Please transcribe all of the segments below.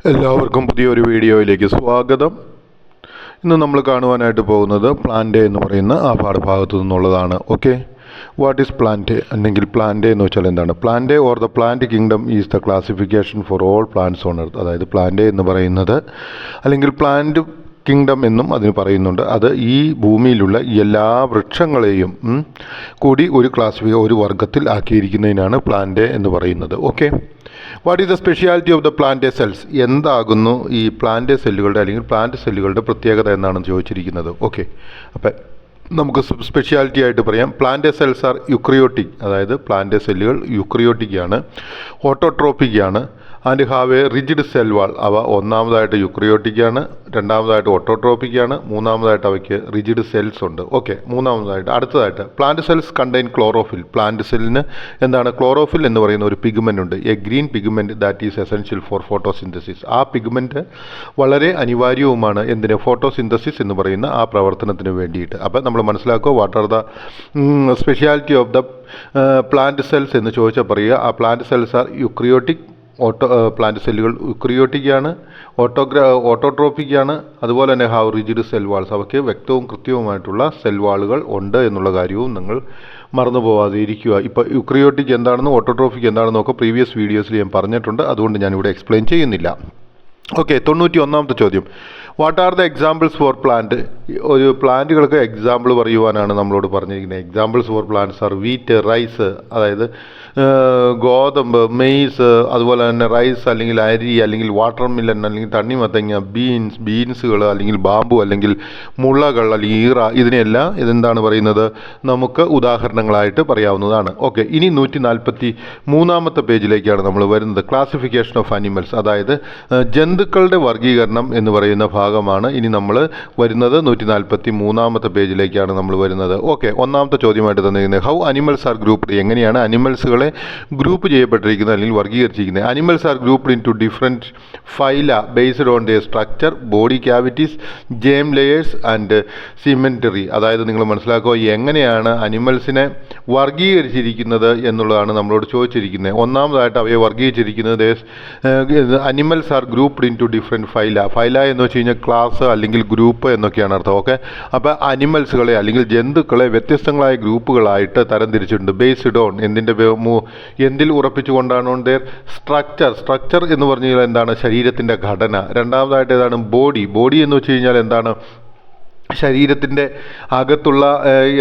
എല്ലാവർക്കും പുതിയൊരു വീഡിയോയിലേക്ക് സ്വാഗതം. ഇന്ന് നമ്മൾ കാണുവാനായിട്ട് പോകുന്നത് പ്ലാന്റ് എന്ന് പറയുന്ന ആ പാഠഭാഗത്തു നിന്നുള്ളതാണ്. ഓക്കെ, വാട്ട് ഈസ് പ്ലാന്റ് അല്ലെങ്കിൽ പ്ലാന്റ് എന്ന് വെച്ചാൽ എന്താണ്? Plant or the plant kingdom is the classification for all plants on earth. അതായത് പ്ലാന്റ് എന്ന് പറയുന്നത് അല്ലെങ്കിൽ പ്ലാന്റ് കിങ്ഡം എന്നും അതിന് പറയുന്നുണ്ട്. അത് ഈ ഭൂമിയിലുള്ള എല്ലാ വൃക്ഷങ്ങളെയും കൂടി ഒരു വർഗത്തിൽ ആക്കിയിരിക്കുന്നതിനാണ് പ്ലാന്റ് എന്ന് പറയുന്നത്. Okay, what is the speciality of the plant cells? എന്താകുന്നു ഈ പ്ലാന്റ് സെല്ലുകളുടെ അല്ലെങ്കിൽ പ്ലാന്റ് സെല്ലുകളുടെ പ്രത്യേകത എന്നാണ് ചോദിച്ചിരിക്കുന്നത്. ഓക്കെ, അപ്പം നമുക്ക് സ്പെഷ്യാലിറ്റി ആയിട്ട് പറയാം. Plant cells are eukaryotic. അതായത് പ്ലാന്റ് സെല്ലുകൾ യുക്രിയോട്ടിക് ആണ്, ഓട്ടോട്രോപ്പിക് ആണ്, and have a rigid cell wall. അവ ഒന്നാമതായിട്ട് യുക്രിയോട്ടിക് ആണ്, രണ്ടാമതായിട്ട് ഓട്ടോട്രോപ്പിക് ആണ്, മൂന്നാമതായിട്ട് അവയ്ക്ക് റിജിഡ് സെൽസ് ഉണ്ട്. ഓക്കെ, അടുത്തതായിട്ട് plant cells contain chlorophyll. Plant സെല്ലിന് എന്താണ് ക്ലോറോഫിൽ എന്ന് പറയുന്ന ഒരു പിഗ്മെൻ്റ് ഉണ്ട്, a green pigment that is essential for photosynthesis. ആ പിഗ്മെൻറ്റ് വളരെ അനിവാര്യവുമാണ് എന്തിന്? ഫോട്ടോസിന്തസിസ് എന്ന് പറയുന്ന ആ പ്രവർത്തനത്തിന് വേണ്ടിയിട്ട്. അപ്പം നമ്മൾ മനസ്സിലാക്കുക, what are the speciality of the plant cells എന്ന് ചോദിച്ചാൽ പറയുക, ആ പ്ലാന്റ് സെൽസ് ആർ യുക്രിയോട്ടിക്. പ്ലാന്റ് സെല്ലുകൾ യുക്രിയോട്ടിക് ആണ്, ഓട്ടോട്രോപ്പിക് ആണ്, അതുപോലെ തന്നെ ഹാവ് റിജിഡ് സെൽ വാൾസ്. അവയ്ക്ക് വ്യക്തവും കൃത്യവുമായിട്ടുള്ള സെൽ വാളുകൾ ഉണ്ട് എന്നുള്ള കാര്യവും നിങ്ങൾ മറന്നു പോകാതെ ഇരിക്കുക. ഇപ്പോൾ യുക്രിയോട്ടിക് എന്താണെന്നും ഓട്ടോട്രോപ്പിക് എന്താണെന്നും ഒക്കെ പ്രീവിയസ് വീഡിയോസിൽ ഞാൻ പറഞ്ഞിട്ടുണ്ട്, അതുകൊണ്ട് ഞാനിവിടെ എക്സ്പ്ലെയിൻ ചെയ്യുന്നില്ല. ഓക്കെ, 91ാമത്തെ ചോദ്യം, what are the examples for plant? ഒരു പ്ലാന്റുകൾക്ക് എക്സാമ്പിൾ പറയുവാനാണ് നമ്മളോട് പറഞ്ഞിരിക്കുന്നത്. Examples for plants are wheat, rice, അതായത് ഗോതമ്പ്, മെയ്സ്, അതുപോലെ തന്നെ റൈസ് അല്ലെങ്കിൽ അരി അല്ലെങ്കിൽ വാട്ടർ മില്ലൻ അല്ലെങ്കിൽ തണ്ണിമത്തങ്ങ, ബീൻസുകൾ അല്ലെങ്കിൽ ബാമ്പു അല്ലെങ്കിൽ മുളകൾ അല്ലെങ്കിൽ ഈറ, ഇതിനെല്ലാം ഇതെന്താണ് പറയുന്നത്? നമുക്ക് ഉദാഹരണങ്ങളായിട്ട് പറയാവുന്നതാണ്. ഓക്കെ, ഇനി 143ാമത്തെ പേജിലേക്കാണ് നമ്മൾ വരുന്നത്. ക്ലാസിഫിക്കേഷൻ ഓഫ് അനിമൽസ്, അതായത് ജന്തുക്കളുടെ വർഗീകരണം എന്ന് പറയുന്ന ഭാഗമാണ് ഇനി നമ്മൾ വരുന്നത്. 143ാമത്തെ പേജിലേക്കാണ് നമ്മൾ വരുന്നത്. ഓക്കെ, ഒന്നാമത്തെ ചോദ്യമായിട്ട് തന്നിരിക്കുന്നത്, ഹൗ അനിമൽസ് ആർ ഗ്രൂപ്പ്ഡ്? എങ്ങനെയാണ് അനിമൽസുകളെ ഗ്രൂപ്പ് ചെയ്യപ്പെട്ടിരിക്കുന്നത് അല്ലെങ്കിൽ വർഗീകരിച്ചിരിക്കുന്നത്? Animals are grouped into different phyla based on their structure, body cavities, germ layers and symmetry. അതായത് നിങ്ങൾ മനസ്സിലാക്കുക, എങ്ങനെയാണ് അനിമൽസിനെ വർഗീകരിച്ചിരിക്കുന്നത് എന്നുള്ളതാണ് നമ്മളോട് ചോദിച്ചിരിക്കുന്നത്. ഒന്നാമതായിട്ട് അവയെ വർഗീകരിച്ചിരിക്കുന്നത് animals are grouped into different phyla. Phyla എന്ന് വെച്ച് കഴിഞ്ഞാൽ ക്ലാസ് അല്ലെങ്കിൽ ഗ്രൂപ്പ് എന്നൊക്കെയാണ് അർത്ഥം. ഓക്കെ, അപ്പോൾ അനിമൽസുകളെ അല്ലെങ്കിൽ ജന്തുക്കളെ വ്യത്യസ്തങ്ങളായ ഗ്രൂപ്പുകളായിട്ട് തരംതിരിച്ചിട്ടുണ്ട്. ബേസ്ഡ് ഓൺ എന്തിൽ ഉറപ്പിച്ചുകൊണ്ടാണ്? ഓൺ ദെയർ സ്ട്രക്ചർ എന്ന് പറഞ്ഞു കഴിഞ്ഞാൽ എന്താണ്? ശരീരത്തിൻ്റെ ഘടന. രണ്ടാമതായിട്ട് ഏതാണ്? ബോഡി എന്ന് വെച്ച് കഴിഞ്ഞാൽ എന്താണ്? ശരീരത്തിൻ്റെ അകത്തുള്ള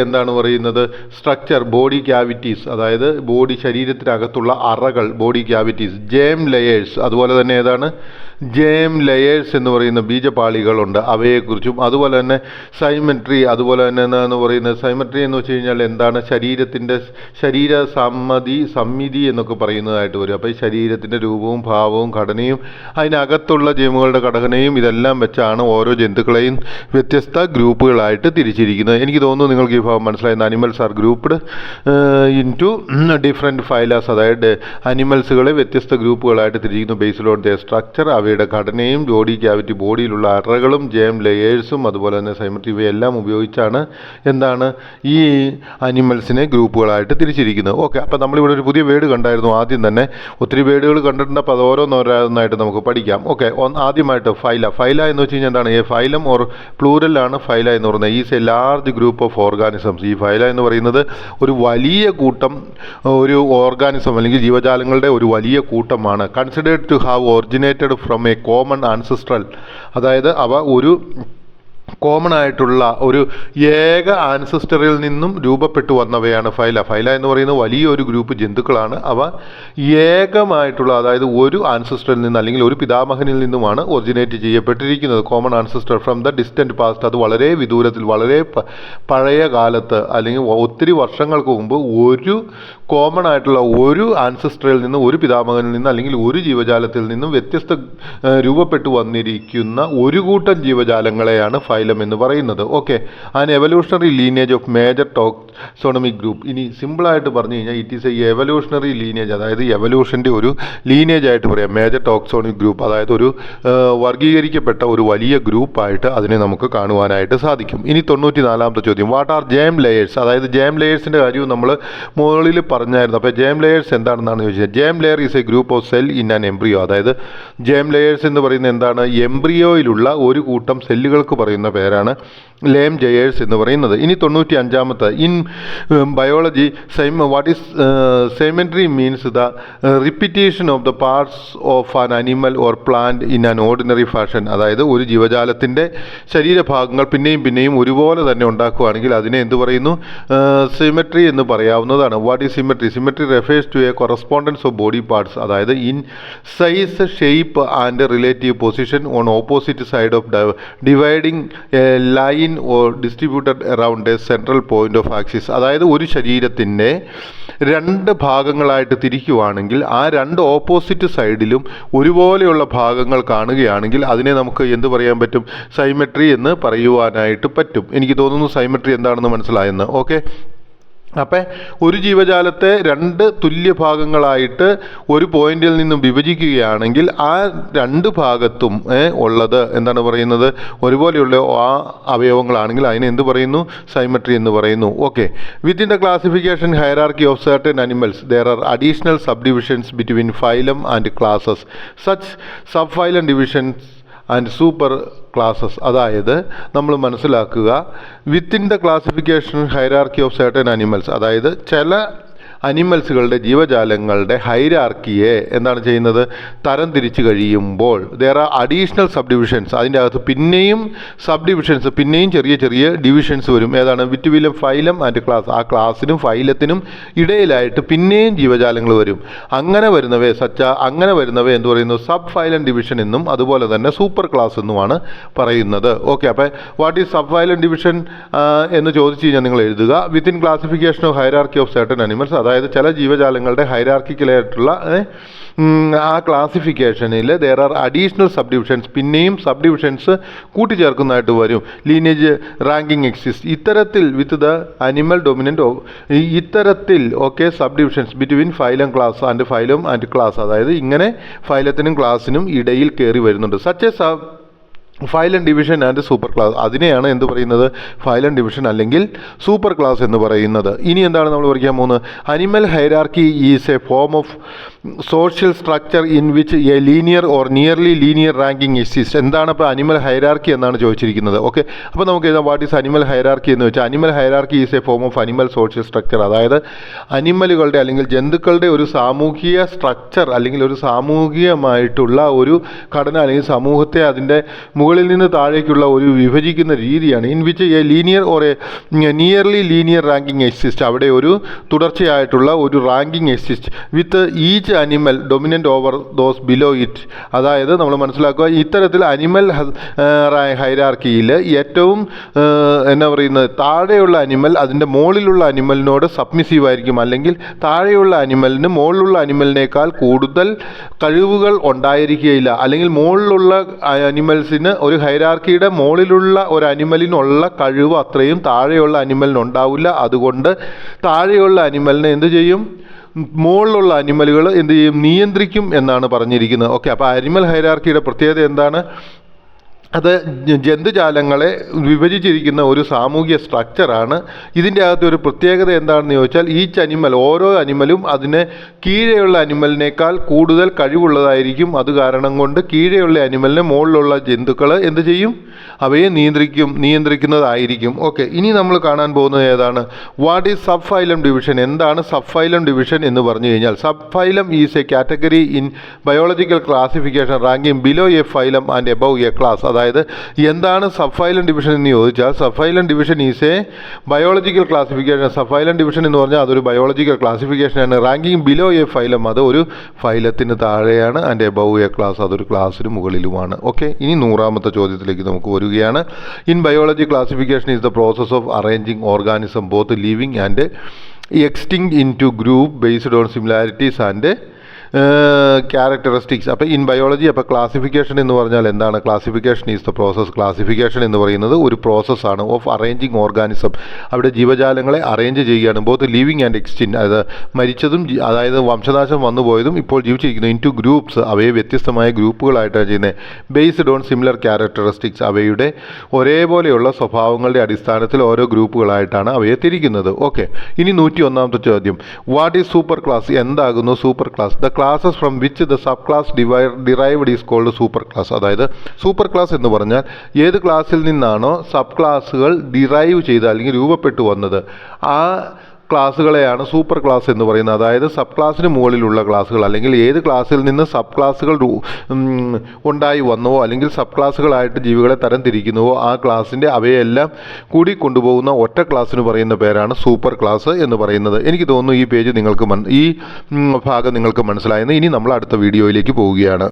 എന്താണ് പറയുന്നത്? സ്ട്രക്ചർ, ബോഡി ക്യാവിറ്റീസ്, അതായത് ശരീരത്തിനകത്തുള്ള അറകൾ, ബോഡി ക്യാവിറ്റീസ്. ജേം ലെയേഴ്സ്, അതുപോലെ തന്നെ ഏതാണ്? ജേം ലെയേഴ്സ് എന്ന് പറയുന്ന ബീജപാളികളുണ്ട്, അവയെക്കുറിച്ചും. അതുപോലെ തന്നെ സൈമെട്രി, അതുപോലെ തന്നെ എന്താണെന്ന് പറയുന്നത്? സൈമെട്രി എന്ന് വെച്ച് കഴിഞ്ഞാൽ എന്താണ്? ശരീര സമ്മിതി എന്നൊക്കെ പറയുന്നതായിട്ട് വരും. അപ്പോൾ ഈ ശരീരത്തിൻ്റെ രൂപവും ഭാവവും ഘടനയും അതിനകത്തുള്ള ജേമുകളുടെ ഘടനയും ഇതെല്ലാം വെച്ചാണ് ഓരോ ജന്തുക്കളെയും വ്യത്യസ്ത ഗ്രൂപ്പുകളായിട്ട് തിരിച്ചിരിക്കുന്നത്. എനിക്ക് തോന്നുന്നു നിങ്ങൾക്ക് ഈ ഭാഗം മനസ്സിലായിരുന്നു. Animals are grouped into different phylas, അതായത് അനിമൽസുകളെ വ്യത്യസ്ത ഗ്രൂപ്പുകളായിട്ട് തിരിച്ചിരിക്കുന്നു ബേസ്ഡ് ഓൺ ദെയർ സ്ട്രക്ചർ, അവയുടെ ഘടനയും ബോഡി ക്യാവിറ്റി, ബോഡിയിലുള്ള അറകളും ജേം ലെയേഴ്സും അതുപോലെ തന്നെ സൈമെട്രി, ഇവയെല്ലാം ഉപയോഗിച്ചാണ് എന്താണ് ഈ അനിമൽസിനെ ഗ്രൂപ്പുകളായിട്ട് തിരിച്ചിരിക്കുന്നത്. ഓക്കെ, അപ്പോൾ നമ്മളിവിടെ ഒരു പുതിയ വേർഡ് കണ്ടായിരുന്നു ആദ്യം തന്നെ. ഒത്തിരി വേർഡുകൾ കണ്ടിട്ടുണ്ട്, അപ്പോൾ അത് ഓരോന്നോരോന്നായിട്ട് നമുക്ക് പഠിക്കാം. ഓക്കെ, ആദ്യമായിട്ട് ഫൈല എന്ന് വെച്ച് കഴിഞ്ഞാൽ എന്താണ്? ഫൈലം ഓർ പ്ലൂരലാണ് ഫൈല എന്ന് പറയുന്നത്. Is A large group of organisms. ഈ ഫൈല എന്ന് പറയുന്നത് ഒരു വലിയ കൂട്ടം, ഒരു ഓർഗാനിസം അല്ലെങ്കിൽ ജീവജാലങ്ങളുടെ ഒരു വലിയ കൂട്ടമാണ്. Considered to have originated from a common ancestral, അതായത് അവ ഒരു കോമൺ ആയിട്ടുള്ള ഒരു ഏക ആൻസിസ്റ്ററിൽ നിന്നും രൂപപ്പെട്ടു വന്നവയാണ് ഫൈല എന്ന് പറയുന്നത് വലിയൊരു ഗ്രൂപ്പ് ജന്തുക്കളാണ്. അവ ഏകമായിട്ടുള്ള, അതായത് ഒരു ആൻസിസ്റ്ററിൽ നിന്ന് അല്ലെങ്കിൽ ഒരു പിതാമഹനിൽ നിന്നുമാണ് ഒറിജിനേറ്റ് ചെയ്യപ്പെട്ടിരിക്കുന്നത്. Common ancestor from the distant past, അത് വളരെ വിദൂരത്തിൽ, വളരെ പഴയ കാലത്ത് അല്ലെങ്കിൽ ഒത്തിരി വർഷങ്ങൾക്ക് മുമ്പ് ഒരു കോമൺ ആയിട്ടുള്ള ഒരു ആൻസിസ്റ്ററിൽ നിന്നും, ഒരു പിതാമഹനിൽ നിന്ന് അല്ലെങ്കിൽ ഒരു ജീവജാലത്തിൽ നിന്നും വ്യത്യസ്ത രൂപപ്പെട്ടു വന്നിരിക്കുന്ന ഒരു കൂട്ടം ജീവജാലങ്ങളെയാണ് ഫൈലം എന്ന് പറയുന്നത്. Okay, an evolutionary lineage of major taxonomic group. ഇനി സിമ്പിളായിട്ട് പറഞ്ഞു കഴിഞ്ഞാൽ it is a evolutionary lineage, അതായത് എവല്യൂഷൻ്റെ ഒരു ലീനേജ് ആയിട്ട് പറയാം. മേജർ ടോക്സോണിക് ഗ്രൂപ്പ്, അതായത് ഒരു വർഗീകരിക്കപ്പെട്ട ഒരു വലിയ ഗ്രൂപ്പായിട്ട് അതിനെ നമുക്ക് കാണുവാനായിട്ട് സാധിക്കും. ഇനി 94ാമത്തെ ചോദ്യം, വാട്ട് ആർ ജേം ലെയേഴ്സ്? അതായത് ജേം ലെയേഴ്സിൻ്റെ കാര്യവും നമ്മൾ മുകളിൽ പറഞ്ഞായിരുന്നു. അപ്പോൾ ജേം ലെയേഴ്സ് എന്താണെന്നാണ് ചോദിച്ചത്. Germ layer is A group of cell in an embryo. അതായത് ജേം ലെയേഴ്സ് എന്ന് പറയുന്നത് എന്താണ്? എംബ്രിയോയിലുള്ള ഒരു കൂട്ടം സെല്ലുകൾക്ക് പറയുന്ന പേരാണ് ലേം ജയേഴ്സ് എന്ന് പറയുന്നത്. ഇനി 95ാമത്തെ, in biology what is symmetry means the repetition of the parts of an animal or plant in an ordinary fashion. അതായത് ഒരു ജീവജാലത്തിൻ്റെ ശരീരഭാഗങ്ങൾ പിന്നെയും പിന്നെയും ഒരുപോലെ തന്നെ ഉണ്ടാക്കുകയാണെങ്കിൽ അതിനെ എന്ത് പറയുന്നു? സിമെട്രി എന്ന് പറയാവുന്നതാണ്. What is symmetry? Symmetry refers to a correspondence of body parts, അതായത് in size, shape and relative position on opposite side of dividing a line or distributed around a central point of axis. അതായത് ഒരു ശരീരത്തിൻ്റെ രണ്ട് ഭാഗങ്ങളായിട്ട് തിരിക്കുകയാണെങ്കിൽ ആ രണ്ട് opposite സൈഡിലും ഒരുപോലെയുള്ള ഭാഗങ്ങൾ കാണുകയാണെങ്കിൽ അതിനെ നമുക്ക് എന്ത് പറയാൻ പറ്റും? സൈമെട്രി എന്ന് പറയുവാനായിട്ട് പറ്റും. എനിക്ക് തോന്നുന്നു സൈമെട്രി എന്താണെന്ന് മനസ്സിലായെന്ന്. ഓക്കെ, അപ്പം ഒരു ജീവജാലത്തെ രണ്ട് തുല്യ ഭാഗങ്ങളായിട്ട് ഒരു പോയിന്റിൽ നിന്നും വിഭജിക്കുകയാണെങ്കിൽ ആ രണ്ട് ഭാഗത്തും ഉള്ളത് എന്താണ് പറയുന്നത്? ഒരുപോലെയുള്ള ആ അവയവങ്ങളാണെങ്കിൽ അതിനെ എന്ത് പറയുന്നു? സൈമെട്രി എന്ന് പറയുന്നു. Okay, within the classification hierarchy of certain animals there are additional subdivisions between phylum and classes such sub phylum divisions and super classes. അതായത് നമ്മൾ മനസ്സിലാക്കുക, within the classification hierarchy of certain animals, അതായത് ചില അനിമൽസുകളുടെ ജീവജാലങ്ങളുടെ ഹൈറാർക്കിയെ എന്താണ് ചെയ്യുന്നത്? തരം തിരിച്ച് കഴിയുമ്പോൾ there are additional sub divisions, അതിൻ്റെ അകത്ത് പിന്നെയും സബ് ഡിവിഷൻസ്, പിന്നെയും ചെറിയ ചെറിയ ഡിവിഷൻസ് വരും. ഏതാണ്? Between phylum and class. ആ ക്ലാസ്സിനും ഫൈലത്തിനും ഇടയിലായിട്ട് പിന്നെയും ജീവജാലങ്ങൾ വരും. അങ്ങനെ വരുന്നവയെ അങ്ങനെ വരുന്നവയെ എന്ത് പറയുന്നു? സബ് ഫൈലം ഡിവിഷൻ എന്നും അതുപോലെ തന്നെ സൂപ്പർ ക്ലാസ് എന്നുമാണ് പറയുന്നത്. ഓക്കെ, അപ്പോൾ what is subphylum division എന്ന് ചോദിച്ചു കഴിഞ്ഞാൽ നിങ്ങൾ എഴുതുക within classification of hierarchy of certain animals. അതായത് ചില ജീവജാലങ്ങളുടെ ഹൈറാർക്കിക്കലായിട്ടുള്ള ആ ക്ലാസിഫിക്കേഷനിൽ there are additional subdivisions, പിന്നെയും സബ് ഡിവിഷൻസ് കൂട്ടിച്ചേർക്കുന്നതായിട്ട് വരും. Lineage ranking exist. ഇത്തരത്തിൽ വിത്ത് ദ അനിമൽ ഡൊമിനൻ്റ് ഇത്തരത്തിൽ okay subdivisions between phylum class and phylum and class. അതായത് ഇങ്ങനെ ഫൈലത്തിനും ക്ലാസ്സിനും ഇടയിൽ കയറി വരുന്നുണ്ട്. Such a phylum division and super class. അതിനെയാണ് എന്ത് പറയുന്നത്? ഫൈലം ഡിവിഷൻ അല്ലെങ്കിൽ സൂപ്പർ ക്ലാസ് എന്ന് പറയുന്നത്. ഇനി എന്താണ് നമ്മൾ പഠിക്കാൻ പോകുന്നത്? Animal hierarchy is A form of social structure in which A linear or nearly linear ranking exist. എന്താണ് അപ്പോൾ അനിമൽ ഹൈറാർക്കി എന്നാണ് ചോദിച്ചിരിക്കുന്നത്. ഓക്കെ, അപ്പോൾ നമുക്ക് എഴുതാം വാട്ട് ഈസ് അനിമൽ ഹൈറാർക്കി എന്ന് വെച്ചാൽ animal hierarchy is A form of animal social structure. അതായത് അനിമലുകളുടെ അല്ലെങ്കിൽ ജന്തുക്കളുടെ ഒരു സാമൂഹിക സ്ട്രക്ചർ അല്ലെങ്കിൽ ഒരു സാമൂഹികമായിട്ടുള്ള ഒരു ഘടന അല്ലെങ്കിൽ സമൂഹത്തെ അതിൻ്റെ മുകളിൽ നിന്ന് താഴേക്കുള്ള ഒരു വിഭജിക്കുന്ന രീതിയാണ്. In which A linear or A nearly linear ranking exist. അവിടെ ഒരു തുടർച്ചയായിട്ടുള്ള ഒരു ranking exist with each animal dominant over those below it. അതായത് നമ്മൾ മനസ്സിലാക്കുക, ഇത്തരത്തിൽ അനിമൽ ഹൈറാർക്കിയിൽ ഏറ്റവും എന്നാ പറയുന്നത്, താഴെയുള്ള അനിമൽ അതിൻ്റെ മുകളിലുള്ള അനിമലിനോട് സബ്മിസീവ് ആയിരിക്കും, അല്ലെങ്കിൽ താഴെയുള്ള അനിമലിന് മുകളിലുള്ള അനിമലിനേക്കാൾ കൂടുതൽ കഴിവുകൾ ഉണ്ടായിരിക്കുകയില്ല. അല്ലെങ്കിൽ മുകളിലുള്ള അനിമൽസിന് ഒരു ഹൈറാർക്കിയുടെ മുകളിലുള്ള ഒരു അനിമലിനുള്ള കഴിവ് അത്രയും താഴെയുള്ള അനിമലിനുണ്ടാവില്ല. അതുകൊണ്ട് താഴെയുള്ള അനിമലിനെ എന്ത് ചെയ്യും? മുകളിലുള്ള അനിമലുകൾ എന്ത് ചെയ്യും? നിയന്ത്രിക്കും എന്നാണ് പറഞ്ഞിരിക്കുന്നത്. ഓക്കെ, അപ്പോൾ അനിമൽ ഹൈറാർക്കിയുടെ പ്രത്യേകത എന്താണ്? അത് ജന്തുജാലങ്ങളെ വിഭജിച്ചിരിക്കുന്ന ഒരു സാമൂഹിക സ്ട്രക്ചറാണ്. ഇതിൻ്റെ അകത്ത് ഒരു പ്രത്യേകത എന്താണെന്ന് ചോദിച്ചാൽ ഈച്ച് അനിമൽ, ഓരോ അനിമലും അതിന് കീഴെയുള്ള അനിമലിനേക്കാൾ കൂടുതൽ കഴിവുള്ളതായിരിക്കും. അത് കാരണം കൊണ്ട് കീഴെയുള്ള അനിമലിനെ മുകളിലുള്ള ജന്തുക്കൾ എന്ത് ചെയ്യും? അവയെ നിയന്ത്രിക്കുന്നതായിരിക്കും. ഓക്കെ, ഇനി നമ്മൾ കാണാൻ പോകുന്നത് ഏതാണ്? What is subphylum division? എന്താണ് സബ് ഫൈലം ഡിവിഷൻ എന്ന് പറഞ്ഞു കഴിഞ്ഞാൽ, subphylum is a category in biological classification ranking below a phylum and above a class. അതായത് എന്താണ് സബ് ഫൈലം ഡിവിഷൻ എന്ന് ചോദിച്ചാൽ, subphylum division is a biological classification. Subphylum division എന്ന് പറഞ്ഞാൽ അതൊരു ബയോളജിക്കൽ ക്ലാസിഫിക്കേഷനാണ്. റാങ്കിങ് ബിലോ എ ഫൈലം, അത് ഒരു ഫൈലത്തിന് താഴെയാണ്. ആൻഡ് എബവ് എ ക്ലാസ്, അതൊരു ക്ലാസ്സിന് മുകളിലുമാണ്. ഓക്കെ, ഇനി 100ാമത്തെ ചോദ്യത്തിലേക്ക് നമുക്ക് വരികയാണ്. In biology classification is the process of arranging organism both living and extinct into group based on similarities and characteristics. അപ്പോൾ ഇൻ ബയോളജി അപ്പോൾ ക്ലാസിഫിക്കേഷൻ എന്ന് പറഞ്ഞാൽ എന്താണ്? Classification is the process. Classification എന്ന് പറയുന്നത് ഒരു പ്രോസസ്സാണ് ഓഫ് അറേഞ്ചിങ് ഓർഗാനിസം. അവിടെ ജീവജാലങ്ങളെ അറേഞ്ച് ചെയ്യുകയാണ്, ബോത്ത് ലിവിങ് ആൻഡ് എക്സ്റ്റിൻറ്റ്, അതായത് മരിച്ചതും അതായത് വംശനാശം വന്നുപോയതും ഇപ്പോൾ ജീവിച്ചിരിക്കുന്നു, ഇൻ ടു ഗ്രൂപ്പ്സ്, അവയെ വ്യത്യസ്തമായ ഗ്രൂപ്പുകളായിട്ടാണ് ചെയ്യുന്നത്. ബേസ്ഡ് ഓൺ സിമിലർ ക്യാരക്ടറിസ്റ്റിക്സ്, അവയുടെ ഒരേപോലെയുള്ള സ്വഭാവങ്ങളുടെ അടിസ്ഥാനത്തിൽ ഓരോ ഗ്രൂപ്പുകളായിട്ടാണ് അവയെ തിരിക്കുന്നത്. ഓക്കെ, ഇനി 101ാമത്തെ ചോദ്യം, വാട്ട് ഈസ് സൂപ്പർ ക്ലാസ്? എന്താകുന്നു super class? The classes from which the sub class derived is called super class. അതായത് സൂപ്പർ ക്ലാസ് എന്ന് പറഞ്ഞാൽ ഏത് ക്ലാസ്സിൽ നിന്നാണോ സബ് ക്ലാസ്സുകൾ ഡിറൈവ് ചെയ്ത് അല്ലെങ്കിൽ രൂപപ്പെട്ടു വന്നത് ആ ക്ലാസ്സുകളെയാണ് സൂപ്പർ ക്ലാസ് എന്ന് പറയുന്നത്. അതായത് സബ് ക്ലാസ്സിന് മുകളിലുള്ള ക്ലാസ്സുകൾ, അല്ലെങ്കിൽ ഏത് ക്ലാസ്സിൽ നിന്ന് സബ് ക്ലാസ്സുകൾ ഉണ്ടായി വന്നുവോ അല്ലെങ്കിൽ സബ് ക്ലാസ്സുകളായിട്ട് ജീവികളെ തരം തിരിക്കുന്നുവോ ആ ക്ലാസ്സിൻ്റെ അവയെല്ലാം കൂടി കൊണ്ടുപോകുന്ന ഒറ്റ ക്ലാസ്സിന് പറയുന്ന പേരാണ് സൂപ്പർ ക്ലാസ് എന്ന് പറയുന്നത്. എനിക്ക് തോന്നുന്നു ഈ പേജ് നിങ്ങൾക്ക് ഈ ഭാഗം നിങ്ങൾക്ക് മനസ്സിലായെന്ന്. ഇനി നമ്മൾ അടുത്ത വീഡിയോയിലേക്ക് പോവുകയാണ്.